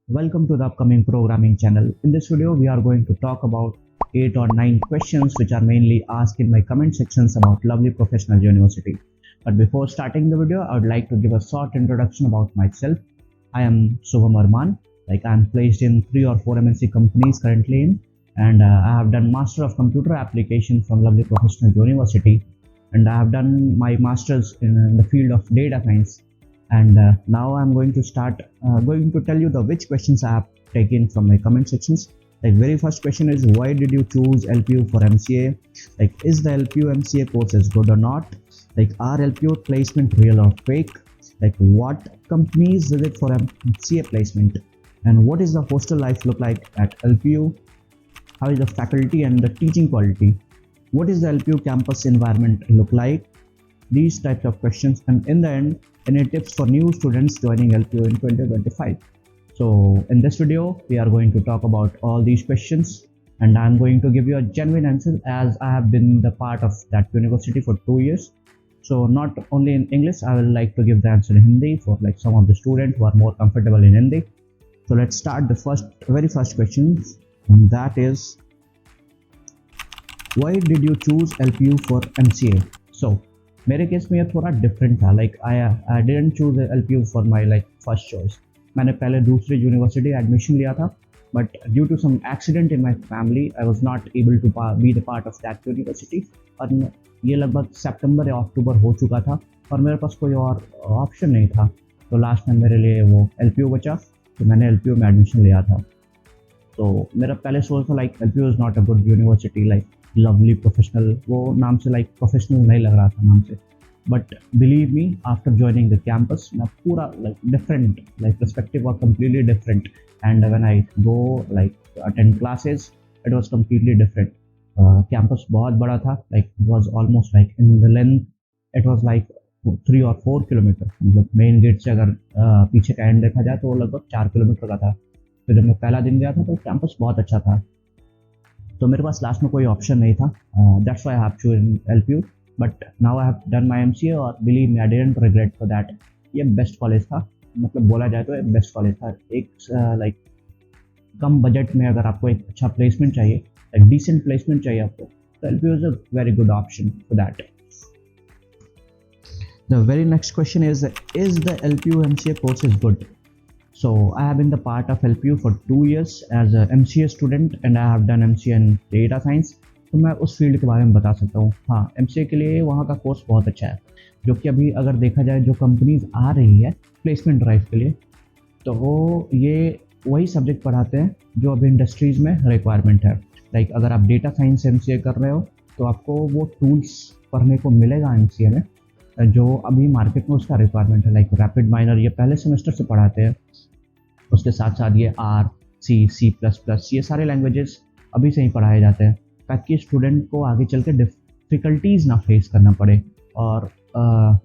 Welcome to the upcoming programming channel. In this video, we are going to talk about 8 or 9 questions which are mainly asked in my comment sections about Lovely Professional University. But before starting the video, I would like to give a short introduction about myself. I am Shubham Arman. I am placed in 3 or 4 MNC companies currently and I have done Master of Computer Application from Lovely Professional University, and I have done my Masters in the field of Data Science. And now I'm going to tell you the which questions I have taken from my comment sections. Very first question is, why did you choose LPU for MCA? Is the LPU MCA courses good or not? Are LPU placement real or fake? What companies visit for MCA placement? And what is the hostel life look like at LPU? How is the faculty and the teaching quality? What is the LPU campus environment look like? These types of questions, and in the end, any tips for new students joining LPU in 2025. So in this video, we are going to talk about all these questions, and I'm going to give you a genuine answer as I have been the part of that university for 2 years. So not only in English, I will like to give the answer in Hindi for some of the students who are more comfortable in Hindi. So let's start the very first question, and that is, why did you choose LPU for MCA? So मेरे case में ये थोड़ा different था. I didn't choose LPU for my first choice. मैंने पहले दूसरी university admission लिया था, but due to some accident in my family I was not able to be the part of that university. और ये लगभग सितंबर या अक्टूबर हो चुका था और मेरे पास कोई और ऑप्शन नहीं था. तो लास्ट में मेरे लिए वो एलपीयू बचा, तो मैंने एलपीयू में एडमिशन लिया था. तो मेरा पहले सोच था LPU is not a good university, lovely professional, वो नाम से प्रोफेशनल नहीं लग रहा था नाम से. But believe me, after joining the campus मैं पूरा different perspective was completely different. And when I go attend classes, it was completely different. Campus बहुत बड़ा था. It was almost in the length, it was 3 और 4 kilometre. मतलब main gate से अगर पीछे का एंड देखा जाए तो वो लगभग 4 किलोमीटर का था. तो जब मैं पहला दिन गया था तो कैंपस बहुत अच्छा था. तो मेरे पास लास्ट में कोई ऑप्शन नहीं था. That's why I have chosen LPU. But now I have done my MCA और believe me, I didn't regret for that. ये बेस्ट कॉलेज था, मतलब बोला जाए तो ये बेस्ट कॉलेज था. एक कम बजट में अगर आपको एक अच्छा प्लेसमेंट चाहिए, डिसेंट प्लेसमेंट चाहिए आपको, तो LPU is a very good option for that. The very next question is the LPU MCA course is good? So I have been the part of LPU for 2 years as a MCA student and I have done MCA in data science. तो मैं उस field के बारे में बता सकता हूँ. हाँ, MCA के लिए वहाँ का कोर्स बहुत अच्छा है, जो कि अभी अगर देखा जाए जो कंपनीज आ रही है प्लेसमेंट ड्राइव के लिए, तो वो ये वही सब्जेक्ट पढ़ाते हैं जो अभी इंडस्ट्रीज़ में रिक्वायरमेंट है. अगर आप डेटा साइंस MCA कर रहे हो तो आपको वो टूल्स पढ़ने को मिलेगा MCA में जो अभी मार्केट में उसका रिक्वायरमेंट है. रैपिड माइनर ये पहले सेमेस्टर से पढ़ाते हैं. उसके साथ साथ ये R, C, C++, ये सारे लैंग्वेजेस अभी से ही पढ़ाए जाते हैं ताकि स्टूडेंट को आगे चल के डिफ़िकल्टीज़ ना फेस करना पड़े. और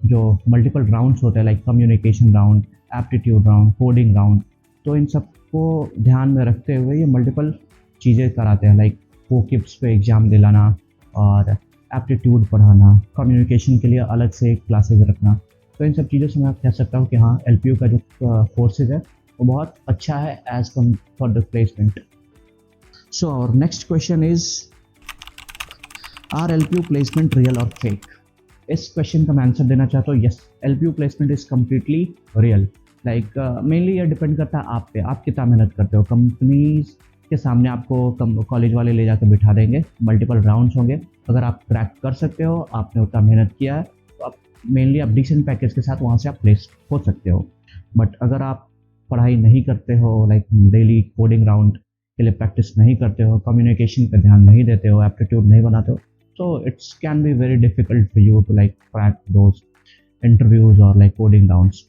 जो मल्टीपल राउंड्स होते हैं communication round, aptitude round, coding round, तो इन सबको ध्यान में रखते हुए ये मल्टीपल चीज़ें कराते हैं. फोकिप्स पे एग्ज़ाम दिलाना और एप्टीट्यूड पढ़ाना, कम्युनिकेशन के लिए अलग से क्लासेस रखना. तो इन सब चीज़ों से मैं कह सकता हूँ कि हाँ, LPU का जो कोर्सेज है वो बहुत अच्छा है as come for the placement. So और next question is, are LPU placement real और फेक? इस क्वेश्चन का मैं आंसर देना चाहता हूँ, yes, LPU placement is completely real. Mainly ये डिपेंड करता है आप पे, आप कितना मेहनत करते हो. कंपनीज के सामने आपको कॉलेज वाले ले जाकर बिठा देंगे, मल्टीपल राउंड्स होंगे. अगर आप क्रैक कर सकते हो, आपने उतना मेहनत किया है, तो आप डिसेंट पैकेज के साथ वहाँ से आप प्लेस हो सकते हो. बट अगर आप पढ़ाई नहीं करते हो, डेली कोडिंग राउंड के लिए प्रैक्टिस नहीं करते हो, कम्युनिकेशन पे ध्यान नहीं देते हो, एप्टीट्यूड नहीं बनाते हो, तो it's can be very difficult for you to crack those interviews और कोडिंग राउंड्स.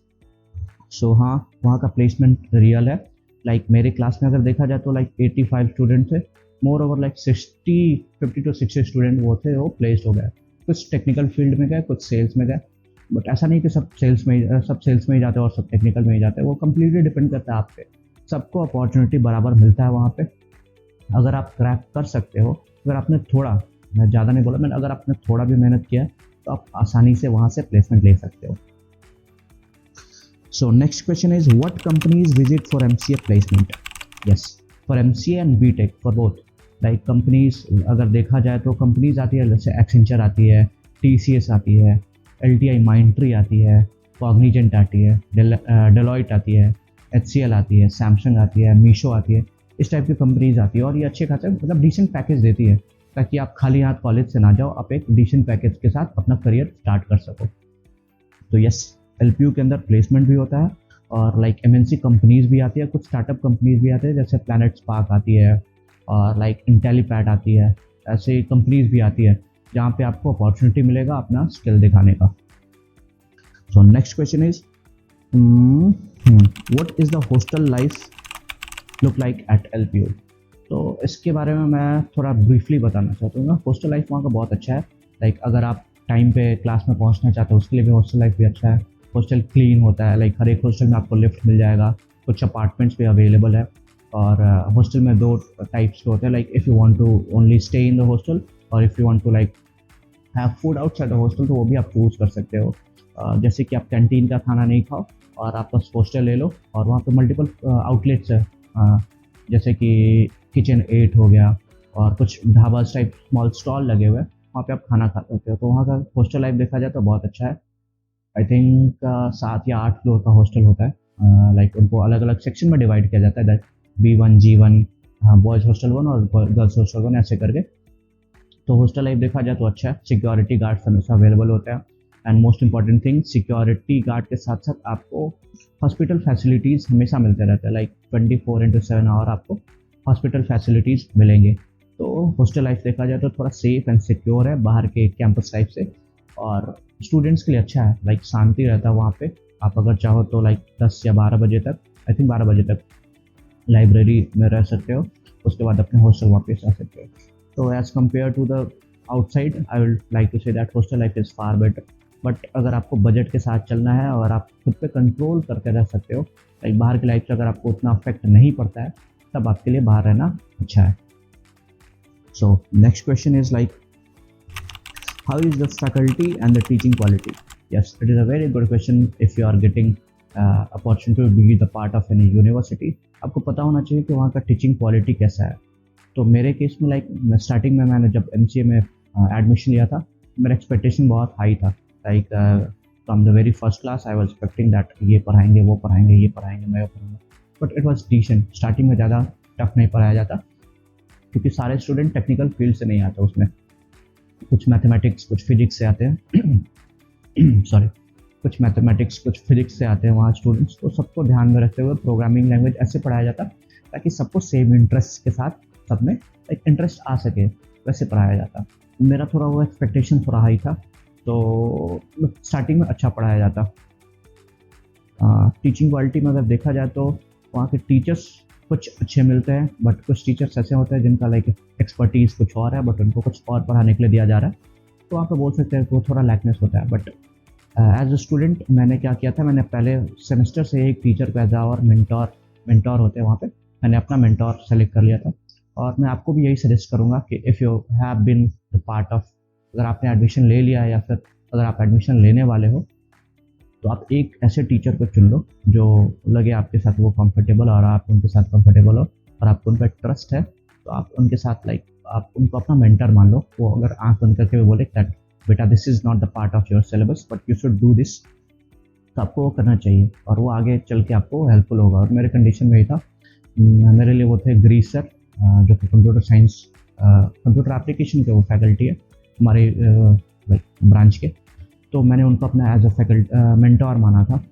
सो हाँ, वहाँ का प्लेसमेंट रियल है. मेरे क्लास में अगर देखा जाए तो 85 स्टूडेंट थे. मोर ओवर 50 to 60 स्टूडेंट वो थे, वो प्लेस्ड हो गए. कुछ टेक्निकल फील्ड में गए, कुछ सेल्स में गए. बट ऐसा नहीं कि सब सेल्स में ही जाते हैं और सब टेक्निकल में ही जाते हैं. वो कम्प्लीटली डिपेंड करता है आप पे. सबको अपॉर्चुनिटी बराबर मिलता है वहाँ पे. अगर आप क्रैक कर सकते हो, अगर आपने थोड़ा, मैं ज़्यादा नहीं बोला, मैंने अगर आपने थोड़ा भी मेहनत किया तो आप आसानी से वहाँ से प्लेसमेंट ले सकते हो। So next question is, what companies visit for MCA placement? Yes, for MCA and BTech for both. Like companies अगर देखा जाए तो कंपनीज आती है, जैसे एक्सेंचर आती है, TCS आती है, LTI माइंडट्री आती है, कॉग्निजेंट आती है, डेलॉयट आती है, HCL आती है, सैमसंग आती है, मीशो आती है। इस टाइप की कंपनीज आती है और ये अच्छे खासे मतलब डिसेंट पैकेज देती है, ताकि आप खाली हाथ कॉलेज से ना जाओ, आप एक डिसेंट पैकेज के साथ अपना करियर स्टार्ट कर सको। तो यस, LPU के अंदर प्लेसमेंट भी होता है और लाइक MNC कंपनीज भी आती है, कुछ स्टार्टअप कंपनीज भी आते हैं, जैसे प्लैनेट स्पार्क आती है और लाइक इंटेलीपैड आती है। ऐसे कंपनीज भी आती है जहाँ पे आपको अपॉर्चुनिटी मिलेगा अपना स्किल दिखाने का। So next question is, what is the hostel life look like at LPU? तो इसके बारे में मैं थोड़ा ब्रीफली बताना चाहता हूँ। हॉस्टल लाइफ वहाँ का बहुत अच्छा है। लाइक अगर आप टाइम पे क्लास में पहुँचना चाहते हो उसके लिए भी हॉस्टल लाइफ भी अच्छा है। हॉस्टल क्लीन होता है, लाइक हर एक हॉस्टल में आपको लिफ्ट मिल जाएगा, कुछ अपार्टमेंट्स भी अवेलेबल है। और हॉस्टल में 2 टाइप्स के होते हैं, like if you want to only stay in the hostel और if you want to like have food outside the hostel, तो वो भी आप चूज़ कर सकते हो। जैसे कि आप कैंटीन का खाना नहीं खाओ और आप बस हॉस्टल ले लो, और वहाँ पे मल्टीपल आउटलेट्स है, जैसे कि किचन 8 हो गया और कुछ ढाबा टाइप स्मॉल स्टॉल लगे हुए हैं, वहाँ पे आप खाना खा सकते हो। तो वहाँ का हॉस्टल लाइफ देखा जाए तो बहुत अच्छा है। आई थिंक 7 या 8 फ्लोर का हॉस्टल होता है। लाइक उनको अलग अलग सेक्शन में डिवाइड किया जाता है, that B1 G1, boys hostel 1 और गर्ल्स हॉस्टल 1, ऐसे करके। तो हॉस्टल लाइफ देखा जाए तो अच्छा है। सिक्योरिटी गार्ड्स हमेशा अवेलेबल होते हैं, and most important thing, security guard के साथ साथ आपको हॉस्पिटल फैसिलिटीज़ हमेशा मिलते रहते हैं, लाइक 24/7 आवर आपको हॉस्पिटल फैसिलिटीज़ मिलेंगे। तो हॉस्टल लाइफ देखा जाए तो थोड़ा सेफ एंड सिक्योर है बाहर के कैंपस लाइफ से, और स्टूडेंट्स के लिए अच्छा है। लाइक शांति रहता है वहाँ पे। आप अगर चाहो तो लाइक 10 या 12 बजे तक, आई थिंक 12 बजे तक लाइब्रेरी में रह सकते हो, उसके बाद अपने हॉस्टल वापस आ सकते हो। तो as compare to the outside, I will like to say that hostel life is far better. But अगर आपको बजट के साथ चलना है और आप खुद पे कंट्रोल करके रह सकते हो, लाइक बाहर की लाइफ से अगर आपको उतना अफेक्ट नहीं पड़ता है, तब आपके लिए बाहर रहना अच्छा है। सो next question is like, how is the faculty and the teaching quality? Yes, it is a very good question if you are getting opportunity to be the part of any university. आपको पता होना चाहिए कि वहाँ का teaching quality कैसा है। तो मेरे केस में लाइक स्टार्टिंग में मैंने जब MCA में एडमिशन लिया था, मेरा एक्सपेक्टेशन बहुत हाई था। Like from the very first class I was expecting that ये पढ़ाएंगे, वो पढ़ाएंगे, ये पढ़ाएंगे, मैं वो पढ़ाऊंगा। But it was decent. Starting में ज़्यादा टफ नहीं पढ़ाया जाता, क्योंकि सारे स्टूडेंट टेक्निकल फील्ड से नहीं आते उसमें। कुछ मैथमेटिक्स, कुछ फिजिक्स से आते हैं सॉरी, कुछ मैथमेटिक्स, कुछ फिजिक्स से आते हैं वहाँ स्टूडेंट्स। तो सबको ध्यान में रखते हुए प्रोग्रामिंग लैंग्वेज ऐसे पढ़ाया जाता ताकि सबको सेम इंटरेस्ट के साथ सब में एक इंटरेस्ट आ सके, वैसे पढ़ाया जाता। मेरा थोड़ा वो एक्सपेक्टेशन थोड़ा हाई था, तो स्टार्टिंग में अच्छा पढ़ाया जाता। टीचिंग क्वालिटी में अगर देखा जाए तो वहाँ के टीचर्स कुछ अच्छे मिलते हैं, बट कुछ टीचर्स ऐसे होते हैं जिनका लाइक एक्सपर्टीज़ कुछ और है, बट उनको कुछ और पढ़ाने के लिए दिया जा रहा है, तो वहाँ पे बोल सकते हैं कि वो थोड़ा लैकनेस होता है। बट एज अ स्टूडेंट मैंने क्या किया था, मैंने पहले सेमेस्टर से एक टीचर को एज और मेंटोर होते हैं वहाँ पे, मैंने अपना मेंटोर सेलेक्ट कर लिया था। और मैं आपको भी यही सजेस्ट करूँगा कि if you have been the part of, अगर आपने एडमिशन ले लिया है या फिर अगर आप एडमिशन लेने वाले हो, तो आप एक ऐसे टीचर को चुन लो जो लगे आपके साथ वो कंफर्टेबल, और आप उनके साथ कंफर्टेबल हो और आपको उन पर ट्रस्ट है, तो आप उनके साथ लाइक आप उनको अपना मेंटर मान लो। वो अगर आंख बंद करके वो बोले दैट बेटा this is not the part of your syllabus but you should do this, तो आपको वो करना चाहिए और वो आगे चल के आपको हेल्पफुल होगा। और मेरे कंडीशन में ही था, मेरे लिए वो थे ग्रीस सर, जो कि कंप्यूटर साइंस कंप्यूटर एप्लीकेशन के वो फैकल्टी है हमारे लाइक ब्रांच के। तो मैंने उनको अपना एज अ मेंटोर माना था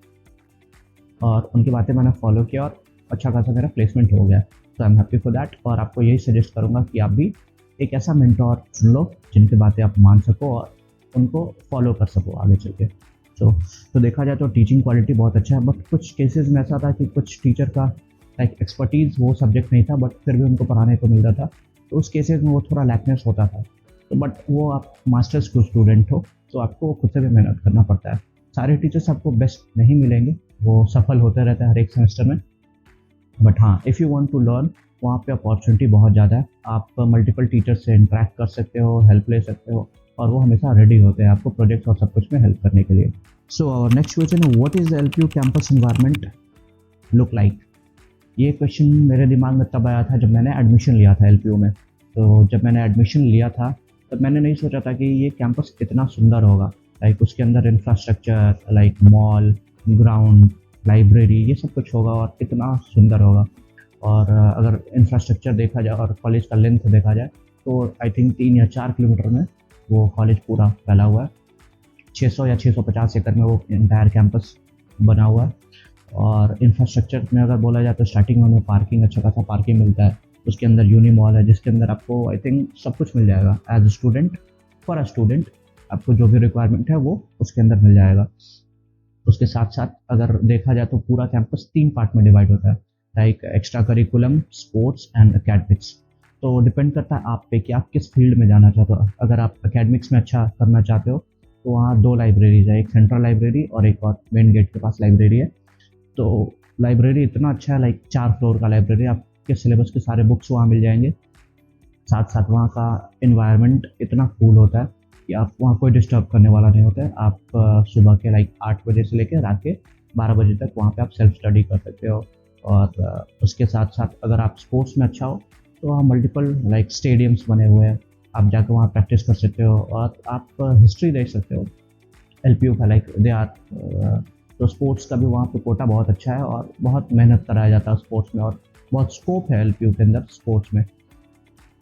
और उनकी बातें मैंने फॉलो किया और अच्छा खासा मेरा प्लेसमेंट हो गया। तो I am happy for that. और आपको यही सजेस्ट करूँगा कि आप भी एक ऐसा मेंटोर चुन लो जिनकी बातें आप मान सको और उनको फॉलो कर सको आगे चल के। तो देखा जाए तो टीचिंग क्वालिटी बहुत अच्छा है, बट कुछ केसेस में ऐसा था कि कुछ टीचर का लाइक एक्सपर्टीज़ वो सब्जेक्ट नहीं था, बट फिर भी उनको पढ़ाने को मिल रहा था, तो उस केसेस में वो थोड़ा लैकनेस होता था। तो बट वो आप मास्टर्स को स्टूडेंट हो तो आपको खुद से भी मेहनत करना पड़ता है। सारे टीचर्स आपको बेस्ट नहीं मिलेंगे, वो सफल होते रहते हैं हर एक सेमेस्टर में, बट हाँ if you want to learn, वहाँ पे अपॉर्चुनिटी बहुत ज़्यादा है। आप मल्टीपल टीचर्स से इंटरेक्ट कर सकते हो, हेल्प ले सकते हो, और वो हमेशा रेडी होते हैं आपको प्रोजेक्ट्स और सब कुछ में हेल्प करने के लिए। सो next question, what is the LPU campus environment look like? ये क्वेश्चन मेरे दिमाग में तब आया था जब मैंने एडमिशन लिया था एलपीयू में। तो जब मैंने एडमिशन लिया था तब मैंने नहीं सोचा था कि ये कैंपस इतना सुंदर होगा। लाइक उसके अंदर infrastructure, like mall, ground, library, ये सब कुछ होगा और कितना सुंदर होगा। और अगर इंफ्रास्ट्रक्चर देखा जाए और कॉलेज का लेंथ देखा जाए तो आई थिंक 3 या 4 किलोमीटर में वो कॉलेज पूरा फैला हुआ है। 600 या 650 एकड़ में वो इंटायर कैंपस बना हुआ है। और इंफ्रास्ट्रक्चर में अगर बोला जाए तो स्टार्टिंग में हमें पार्किंग, अच्छा खासा पार्किंग मिलता है। उसके अंदर यूनी मॉल है जिसके अंदर आपको आई थिंक सब कुछ मिल जाएगा as a student. For a student आपको जो भी रिक्वायरमेंट है वो उसके अंदर मिल जाएगा। उसके साथ साथ अगर देखा जाए तो पूरा कैंपस 3 पार्ट में डिवाइड होता है, like extra curriculum, sports and academics. तो डिपेंड करता है आप पे कि आप किस फील्ड में जाना चाहते हो। अगर आप एकेडमिक्स में अच्छा करना चाहते हो तो वहाँ 2 लाइब्रेरीज है, एक सेंट्रल लाइब्रेरी और एक और मेन गेट के पास लाइब्रेरी है। तो लाइब्रेरी इतना अच्छा है, लाइक 4 फ्लोर का लाइब्रेरी, आपके सिलेबस के सारे बुक्स वहाँ मिल जाएंगे। साथ साथ वहाँ का इन्वायरमेंट इतना कूल होता है कि आप वहाँ कोई डिस्टर्ब करने वाला नहीं होता है। आप सुबह के लाइक 8 बजे से लेकर रात के 12 बजे तक वहाँ पे आप सेल्फ स्टडी कर सकते हो। और उसके साथ साथ अगर आप स्पोर्ट्स में अच्छा हो तो वहाँ मल्टीपल लाइक स्टेडियम्स बने हुए हैं, आप जाकर वहाँ प्रैक्टिस कर सकते हो और आप हिस्ट्री देख सकते हो एलपीयू का, लाइक दे आर। तो स्पोर्ट्स का भी वहाँ पे कोटा बहुत अच्छा है और बहुत मेहनत कराया जाता है स्पोर्ट्स में और बहुत स्कोप है एलपीयू के अंदर स्पोर्ट्स में।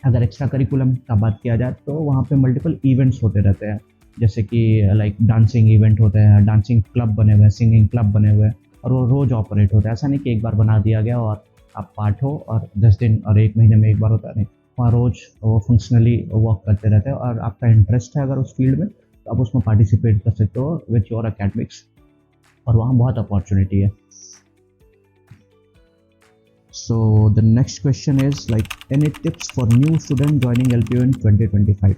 अगर एक्स्ट्रा करिकुलम का बात किया जाए तो वहाँ पे मल्टीपल इवेंट्स होते रहते हैं, जैसे कि लाइक डांसिंग इवेंट होते हैं, डांसिंग क्लब बने हुए हैं, सिंगिंग क्लब बने हुए हैं और वो रोज़ ऑपरेट होता है। ऐसा नहीं कि एक बार बना दिया गया और आप पार्ट हो और 10 दिन और 1 महीने में एक बार होता है, नहीं। वहाँ रोज़ वो फंक्शनली वर्क करते रहते हैं और आपका इंटरेस्ट है अगर उस फील्ड में तो आप उसमें पार्टिसिपेट कर सकते हो विथ योर अकेडमिक्स और वहाँ बहुत अपॉर्चुनिटी है। So the next question is like any tips for new student joining LPU in 2025?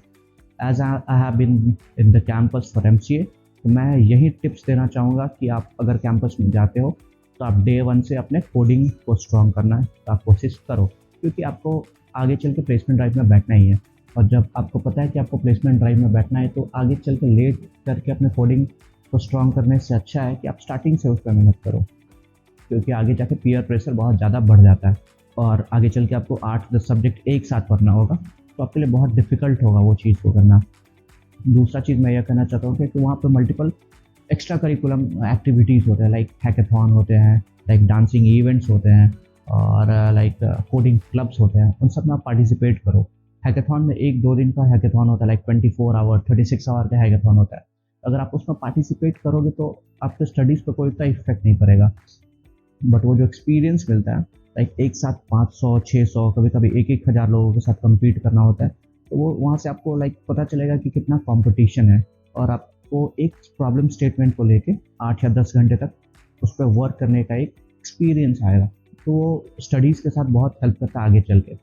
As I have been in the campus for MCA, तो मैं यही टिप्स देना चाहूँगा कि आप अगर कैंपस में जाते हो तो आप डे 1 से अपने कोडिंग को स्ट्रॉन्ग करना है, तो आप कोशिश करो, क्योंकि आपको आगे चल के प्लेसमेंट ड्राइव में बैठना ही है। और जब आपको पता है कि आपको प्लेसमेंट ड्राइव में बैठना है तो आगे चल के लेट करके अपने कोडिंग को स्ट्रॉन्ग करने से अच्छा है कि आप स्टार्टिंग से उस पर मेहनत करो, क्योंकि आगे जाके पीयर प्रेशर बहुत ज़्यादा बढ़ जाता है और आगे चल के आपको 8-10 सब्जेक्ट एक साथ पढ़ना होगा तो आपके लिए बहुत डिफ़िकल्ट होगा वो चीज़ को करना। दूसरा चीज़ मैं यह कहना चाहता हूँ कि वहाँ पे मल्टीपल एक्स्ट्रा करिकुलम एक्टिविटीज़ होते हैं, लाइक हैकेथॉन होते हैं, लाइक डांसिंग इवेंट्स होते हैं और लाइक कोडिंग क्लब्स होते हैं, उन सब में आप पार्टिसिपेट करो। हैकेथॉन में 1-2 दिन का हैकेथॉन होता है, लाइक 24 आवर 36 आवर का हैकेथॉन होता है। अगर आप उसमें पार्टिसिपेट करोगे तो आपके स्टडीज़ पर कोई इतना इफेक्ट नहीं पड़ेगा, बट वो जो एक्सपीरियंस मिलता है, लाइक एक साथ 500, 600, कभी कभी 1,000 लोगों के साथ कम्पीट करना होता है, तो वो वहाँ से आपको लाइक पता चलेगा कि कितना कंपटीशन है और आपको एक प्रॉब्लम स्टेटमेंट को लेके 8 या 10 घंटे तक उस पर वर्क करने का एक एक्सपीरियंस आएगा, तो वो स्टडीज़ के साथ बहुत हेल्प करता है आगे चल के।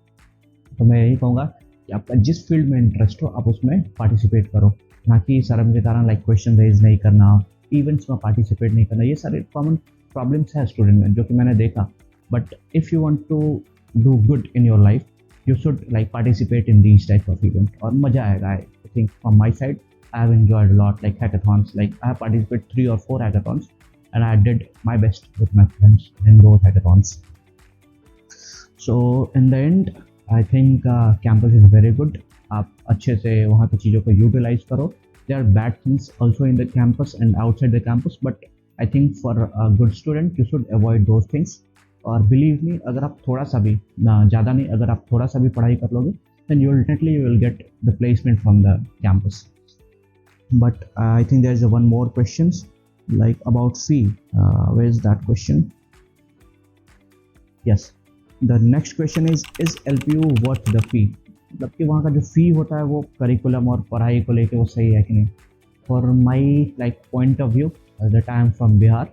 तो मैं यही कहूँगा कि आपका जिस फील्ड में इंटरेस्ट हो आप उसमें पार्टिसिपेट करो, ना कि शर्म के कारण लाइक क्वेश्चन रेज नहीं करना, इवेंट्स में पार्टिसिपेट नहीं करना। ये सारे कॉमन प्रॉब्लम्स है स्टूडेंट में जो कि मैंने देखा, but if you want to do good in your life you should like participate in these type of event और मज़ा आएगा। I think from my side I have enjoyed lot like hackathons, like I have participate 3 or 4 hackathons and I did my best with my friends in those hackathons. So in the end I think campus is very good. आप अच्छे से वहाँ की चीज़ों को utilise करो। There are bad things also in the campus and outside the campus, but I think for a good student you should avoid those things. और believe me, अगर आप थोड़ा सा भी ज़्यादा नहीं, अगर आप थोड़ा सा भी पढ़ाई कर लोगे then you will get the placement from the campus. But I think there is one more questions like about fee. Where is that question? Yes, the next question is LPU worth the fee? मतलब कि वहाँ का जो फी होता है वो curriculum और पढ़ाई को लेके वो सही है कि नहीं। For my like point of view that I am from Bihar,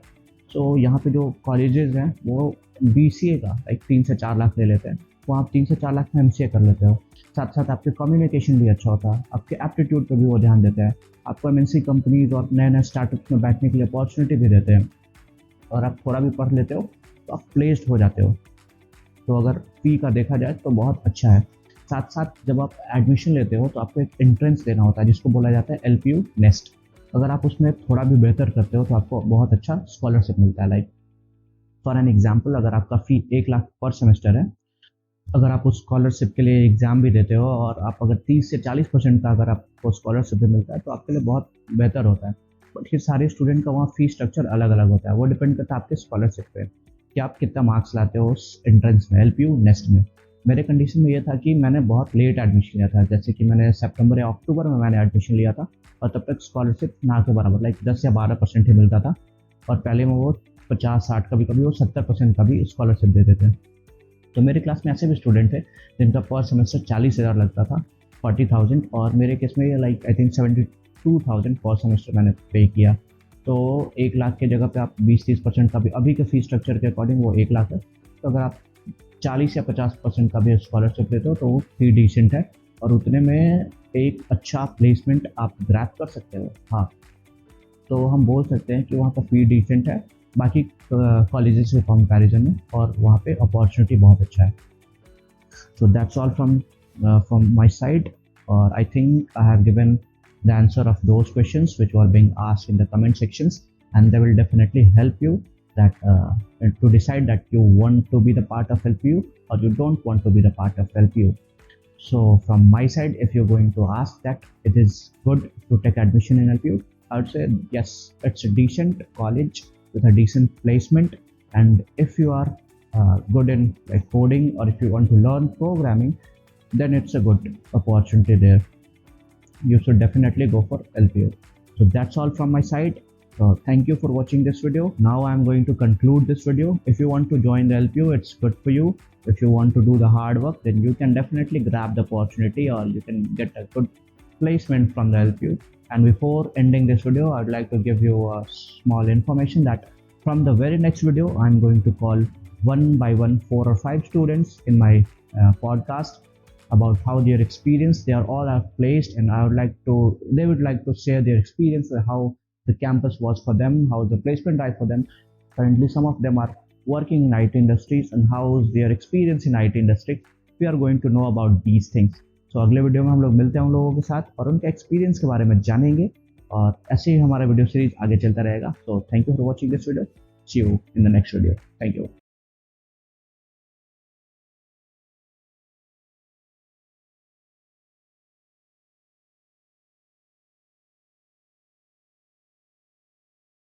so यहाँ पे जो कॉलेजेस हैं वो BCA का लाइक 3 से 4 लाख ले लेते हैं, तो आप 3 से 4 लाख में MCA कर लेते हो। साथ साथ आपके कम्युनिकेशन भी अच्छा होता है, आपके एप्टीट्यूड पे भी वो ध्यान देते हैं, आपको MNC कंपनीज और नए नए स्टार्टअप्स में बैठने के लिए अपॉर्चुनिटी भी देते हैं, और आप थोड़ा भी पढ़ लेते हो तो आप प्लेस्ड हो जाते हो। तो अगर फ़ी का देखा जाए तो बहुत अच्छा है। साथ साथ जब आप एडमिशन लेते हो तो आपको एक एंट्रेंस देना होता है जिसको बोला जाता है LPU नेस्ट। अगर आप उसमें थोड़ा भी बेहतर करते हो तो आपको बहुत अच्छा स्कॉलरशिप मिलता है। लाइक फॉर एन एग्जाम्पल, अगर आपका फ़ी 1 लाख पर सेमेस्टर है, अगर आप उस स्कॉलरशिप के लिए एग्ज़ाम भी देते हो और आप अगर 30 से 40% का अगर आपको स्कॉलरशिप भी मिलता है तो आपके लिए बहुत बेहतर होता है। बट फिर सारे स्टूडेंट का वहाँ फ़ी स्ट्रक्चर अलग अलग होता है, वो डिपेंड करता है आपके स्कॉलरशिप पे कि आप कितना मार्क्स लाते हो उस एंट्रेंस में, LPU नेस्ट में। मेरे कंडीशन में ये था कि मैंने बहुत लेट एडमिशन लिया था, जैसे कि मैंने सितंबर या अक्टूबर में मैंने एडमिशन लिया था और तब तक स्कॉलरशिप ना के बराबर लाइक 10 या 12% ही मिलता था। और पहले में वो 50-60, कभी कभी वो 70% का भी स्कॉलरशिप देते थे। तो मेरे क्लास में ऐसे भी स्टूडेंट थे जिनका पर सेमेस्टर 40,000 लगता था, 40,000, और मेरे केस में ये लाइक आई थिंक 72,000 पर सेमेस्टर मैंने पे किया। तो 1 लाख की जगह पे आप 20-30% का भी, अभी के फीस स्ट्रक्चर के अकॉर्डिंग वो 1 लाख है। तो अगर आप 40 या 50% का भी स्कॉलरशिप देते हो तो वो फी डिसेंट है और उतने में एक अच्छा प्लेसमेंट आप ग्रैब कर सकते हो। हाँ, तो हम बोल सकते हैं कि वहाँ का फी डिसेंट है बाकी कॉलेजेस के कंपैरिजन में, और वहाँ पे अपॉर्चुनिटी बहुत अच्छा है। So that's all from my side, or I think I have given the answer of those questions which were being asked in the comment sections, and they will definitely help you that to decide that you want to be the part of LPU or you don't want to be the part of LPU. So from my side, if you're going to ask that it is good to take admission in LPU, I would say yes, it's a decent college with a decent placement, and if you are good in like coding or if you want to learn programming, then it's a good opportunity there. You should definitely go for LPU. So that's all from my side. So thank you for watching this video. Now I'm going to conclude this video. If you want to join the LPU, it's good for you. If you want to do the hard work, then you can definitely grab the opportunity or you can get a good placement from the LPU. And before ending this video, I'd like to give you a small information that from the very next video, I'm going to call one by one 4 or 5 students in my podcast about how their experience they are all are placed, and they would like to share their experience, how the campus was for them, how the placement drive for them. Currently some of them are working in IT industries and how's their experience in IT industry. We are going to know about these things. So अगले video में हम लोग मिलते हैं उन लोगों के साथ और उनके एक्सपीरियंस के बारे में जानेंगे, और ऐसे ही हमारा वीडियो सीरीज आगे चलता रहेगा. So thank you for watching this video. See you in the next video. Thank you.